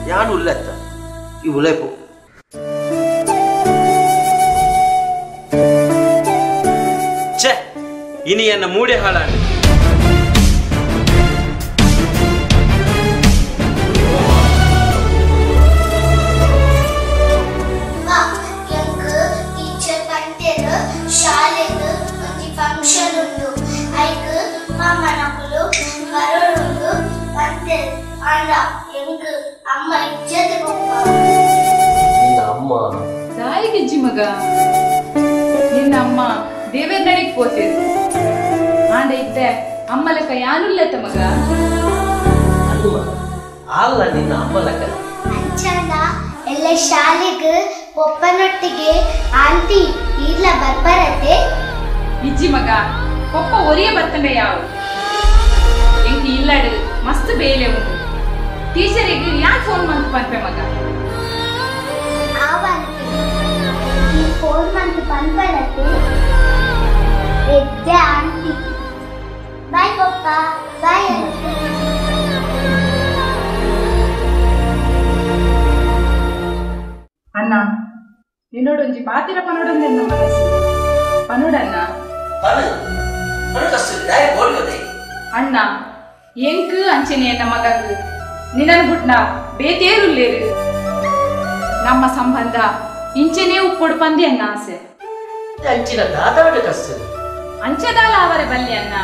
ഞാൻ ഉള്ളത്ത ഈ ഉള്ളപ്പോ ഇനി എന്നെ മൂടെ ഹാളാണ് ಮಗ ನಿನ್ನ ಅಮ್ಮ ದೇವೇರ್ ನಡಿಗೆ ಪೋತಿರು ಆಂಡ ಇತ್ತೆ ಅಮ್ಮ ಲೆಕ್ಕ ಯಾನುಲ್ಲತ್ತ ಮಗ ಅಲ್ಲ ನಿನ್ನ ಅಮ್ಮ ಲೆಕ್ಕ ಅಂಚಂದ ಎಲ್ಲ ಶಾಲೆಗೆ ಪೊಪ್ಪನೊಟ್ಟಿಗೆ ಆಂಟಿ ಇಲ್ಲ ಬರ್ಬರತ್ತೆ ಇಜ್ಜಿ ಮಗ ಪೊಪ್ಪ ಒರಿಯ ಬರ್ತಂಡೆ ಯಾವ ಎಂಕಿ ಇಲ್ಲಡು ಮಸ್ತ್ ಬೇಲೆ ಉಂಟು ಟೀಚರಿಗೆ ಯಾಕೆ ಫೋನ್ ಮಾಡ್ತು ಪಂಪೆ ಮಗ ಫೋನ್ ಮಾಡ್ತು ಬಂದ್ಬರತ್ತೆ ಎದ್ದೆ ಆಂಟಿ ಬಾಯ್ ಪಪ್ಪ ಬಾಯ್ ಅಣ್ಣ ನಿನ್ನೋಡೊಂಜಿ ಪಾತಿರ ಪನೋಡೊಂದೆ ನಮ್ಮ ಮನಸ್ಸು ಪನೋಡಣ್ಣ ಅಣ್ಣ ಎಂಕ್ ಅಂಚನೆ ನಮ್ಮ ಮಗಗ್ ನಿನ್ನನ್ ಗುಡ್ನ ಬೇತೇರುಲ್ಲೇರು ನಮ್ಮ ಸಂಬಂಧ ಇಂಚೆನೇ ಉಪ್ಪೊಡು ಪಂದಿ ಅನ್ನ ಆಸೆ ಅಂಚದಾಲ ಅವರ ಬಲ್ಲೆ ಅನ್ನ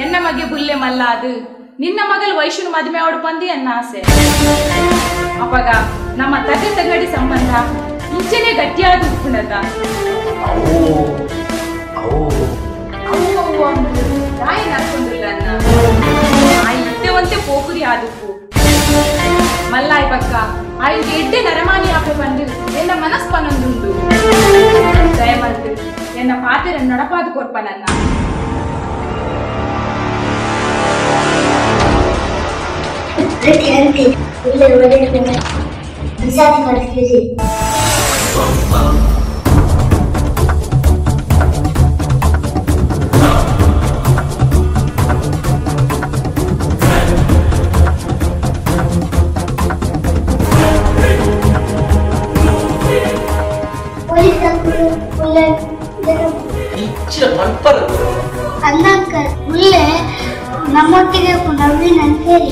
ಎನ್ನ ಮಗೆ ಬುಲ್ಲೆ ಮಲ್ಲ ಅದು ನಿನ್ನ ಮಗಲ್ ವೈಶುನು ಮದುವೆ ಅವಡು ಪಂದಿ ಅನ್ನ ಆಸೆ ಅವಾಗ ನಮ್ಮ ತಗಡಿ ಸಂಬಂಧ ಇಂಚೆನೇ ಗಟ್ಟಿಯಾದ ಉಪ್ಪುನದ ರಾಯಿ ನಡ್ಕೊಂಡಿಲ್ಲ ಅನ್ನ ಆ ಇದ್ದವಂತೆ ಪೋಕುರಿ ಆದುಪ್ಪು ಮಲ್ಲಾಯ್ ಪಕ್ಕ ಆಯ್ಗೆ ಎಡ್ಡೆ ನರಮಾನಿ ಆಪೆ ಬಂದು ಎನ್ನ ಮನಸ್ಪನೊಂದುಂಡು ದಯಮಂದು ಎನ್ನ ಪಾತೆರ ನಡಪಾದ ಕೊರ್ಪನನ್ನ ಅಲ್ಲಕ್ಕ ಉಳ್ಳೆ ನಮ್ಮೊಟ್ಟಿಗೆ ನವ್ವಿ ನನ್ ಸೇರಿ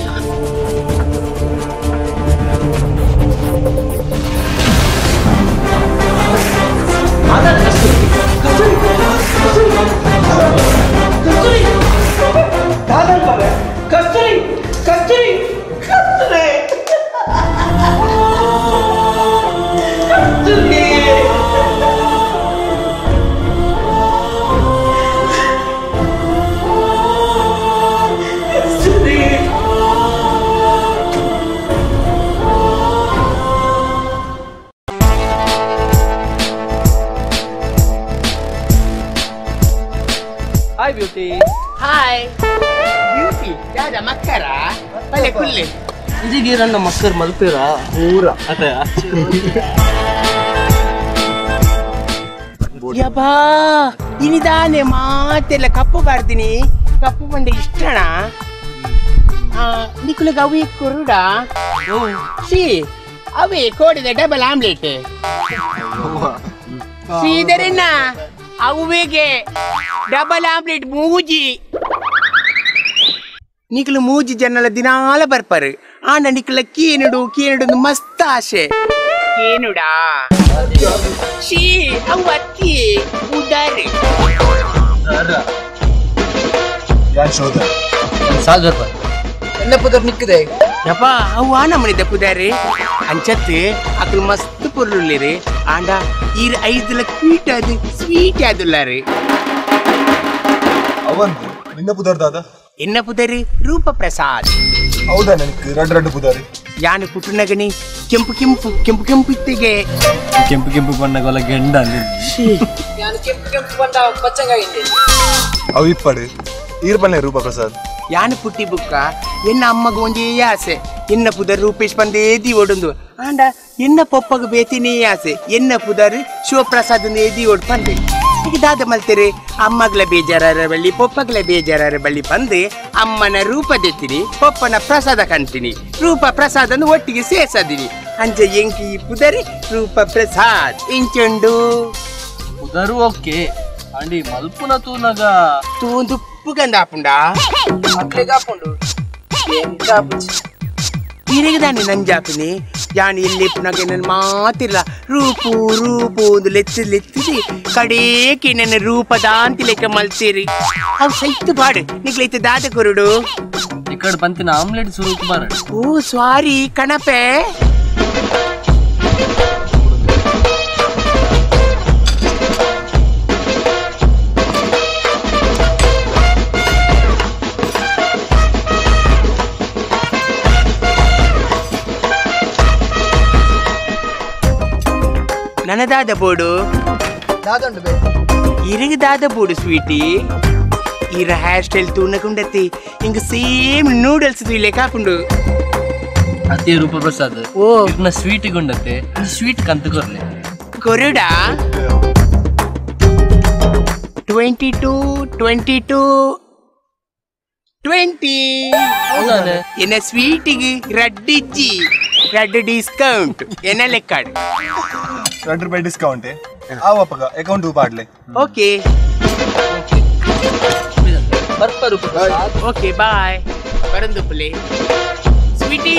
Hi Beauty. Hi. Beauty. Dada makkara. Pale kulle. Ini dia randa makkar malpera. Pura. Ata. Yaba. Ini dane matela kappu bardini. Kappu bande ishtana. Nikule gawi kuruda. See. Ave kode the double omelette. See derena. ಅವುಗೆ double omelette ಮೂಜಿ ನಿಕ್ಲು ಮೂಜಿ ಜನಲ ದಿನಾಲ ಬರ್ಪರು and ನಿಕ್ಲ ಕೀನುಡು ಮಸ್ತ್ ಆಸೆ ಕೇನುಡಾ ಶೀ ಅವು ಅಕ್ಕಿ ಉದಾರಿ என்ன புதர் நிக்குதே ಯಪ್ಪಾ ಅವು ಆ ನಮ್ಮನಿದ್ದ ಪುದಾರಿ ಅಂಚತ್ತು ಅಕ್ಲು ಮಸ್ತ್ ಪೊರ್ಲುಲ್ಲೇರಿ ಆಂಡ ಈರ್ 5 ಲಕ್ಷ ಸ್ವೀಟ್ ಆದುಲ್ಲಾರಿ ಅವಂದು ನಿನ್ನ ಪುದರ್ ದಾದ ಎನ್ನ ಪುದರಿ ರೂಪ ಪ್ರಸಾದ್ ಹೌದಾ ನನಗೆ ರಡ್ ಪುದರಿ ಯಾನು ಪುಟ್ಟನಗನಿ ಕೆಂಪು ಕೆಂಪು ಕೆಂಪು ಕೆಂಪು ಇತ್ತಿಗೆ ಕೆಂಪು ಕೆಂಪು ಬಣ್ಣಗಳ ಗೆಂಡ ಅವು ಇಪ್ಪಡು ಈರ್ಬಲ್ಲೆ ರೂಪ ಪ್ರಸಾದ್ ಯಾನು ಪುಟ್ಟಿ ಬುಕ್ಕ ಎನ್ನ ಅಮ್ಮಗ ಒಂದೇ ಆಸೆ ಎನ್ನ ಪುದರ್ ರೂಪೇಶ್ ಪಂದೇ ದಿ ಓಡೊಂದು ಆಂಡ ಎನ್ನ ಪೊಪ್ಪಗ ಬೇತಿನೇ ಆಸೆ ಎನ್ನ ಪುದರ್ ಶಿವಪ್ರಸಾದ್ ದಿ ಓಡ್ ಪಂದೆ ಈಗ ದಾದ ಮಲ್ತೆರೆ ಅಮ್ಮಗ್ಲ ಬೇಜಾರ ಬಳ್ಳಿ ಪೊಪ್ಪಗ್ಲ ಬೇಜಾರ ಬಳ್ಳಿ ಪಂದೆ ಅಮ್ಮನ ರೂಪ ದೆತ್ತಿನಿ ಪೊಪ್ಪನ ಪ್ರಸಾದ ಕಂತೀನಿ ರೂಪ ಪ್ರಸಾದ್ ಒಟ್ಟಿಗೆ ಸೇರ್ಸದಿನಿ ಅಂಚ ಎಂಕಿ ಪುದರಿ ರೂಪ ಪ್ರಸಾದ್ ಇಂಚುಂಡು ಉದರು ಓಕೆ ಅಂಡಿ ಮಲ್ಪುನ ತೂನಗ ತೂಂದು ಪುಗಂದಾಪುಂಡ ಮಕ್ಳಿಗಾಪುಂಡು ಇರಿಗದಾನೆ ನಂಜಾಪಿನಿ ಯಾನ್ ಇಲ್ಲಿ ಪುನಗೆ ನನ್ನ ಮಾತಿಲ್ಲ ರೂಪು ರೂಪು ಒಂದು ಲೆತ್ತಿದಿ ಕಡೇಕಿ ನನ್ನ ರೂಪದಾಂತಿ ಲೆಕ್ಕ ಮಲ್ತೀರಿ ಅವು ಸೈತು ಬಾಡು ನಿಗ್ಲೈತೆ ದಾದ ಕೊರುಡು ಈ ಕಡೆ ಬಂತಿನ ಆಮ್ಲೆಟ್ ಸುರುಕು ಬಾರ ಓ ಸ್ವಾರಿ ಕಣಪೆ ನನದಾದ ಬೋಡು ಇರಿಗದಾದ ಬೋಡು ಸ್ವೀಟಿ ಇರ ಹೇರ್ ಸ್ಟೈಲ್ ತೂನಕುಂಡತಿ ಹಿಂಗ ಸೇಮ್ ನೂಡಲ್ಸ್ ಇಲ್ಲೇ ಕಾಪುಂಡು ಅದೇ ರೂಪ ಪ್ರಸಾದ್ ಓ ಇರ್ನ ಸ್ವೀಟ್ ಗುಂಡತ್ತೆ ಸ್ವೀಟ್ ಕಂತು ಕೊರ್ಲೆ ಕೊರುಡ 22 22 20 ಎನ್ನ ಸ್ವೀಟಿಗೆ ರಡ್ಡಿಜ್ಜಿ ರಡ್ಡು ಡಿಸ್ಕೌಂಟ್ ಎನ್ನ ಲೆಕ್ಕಾಡು ₹2 ಡಿಸ್ಕೌಂಟ್ ಆವಪ್ಪಗ ಅಕೌಂಟ್ ಪಾಡ್ಲೆ ಓಕೆ ಬರ್ಪ ರೂಪ ಪ್ರಸಾದ್ ಓಕೆ ಬಾಯ್ ಬರಂದು ಪ್ಲೇ ಸ್ವೀಟಿ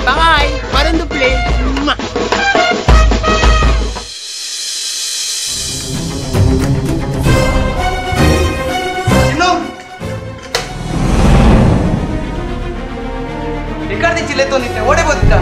ಬಾಯ್ ಬರಂದು ಪ್ಲೇ ರಿಕಾರ್ಡ್ ಚಿಲ್ಲೆ ತೊಂದಿತ್ತೆ ಓಡೇ ಬಂದಿದ್ದ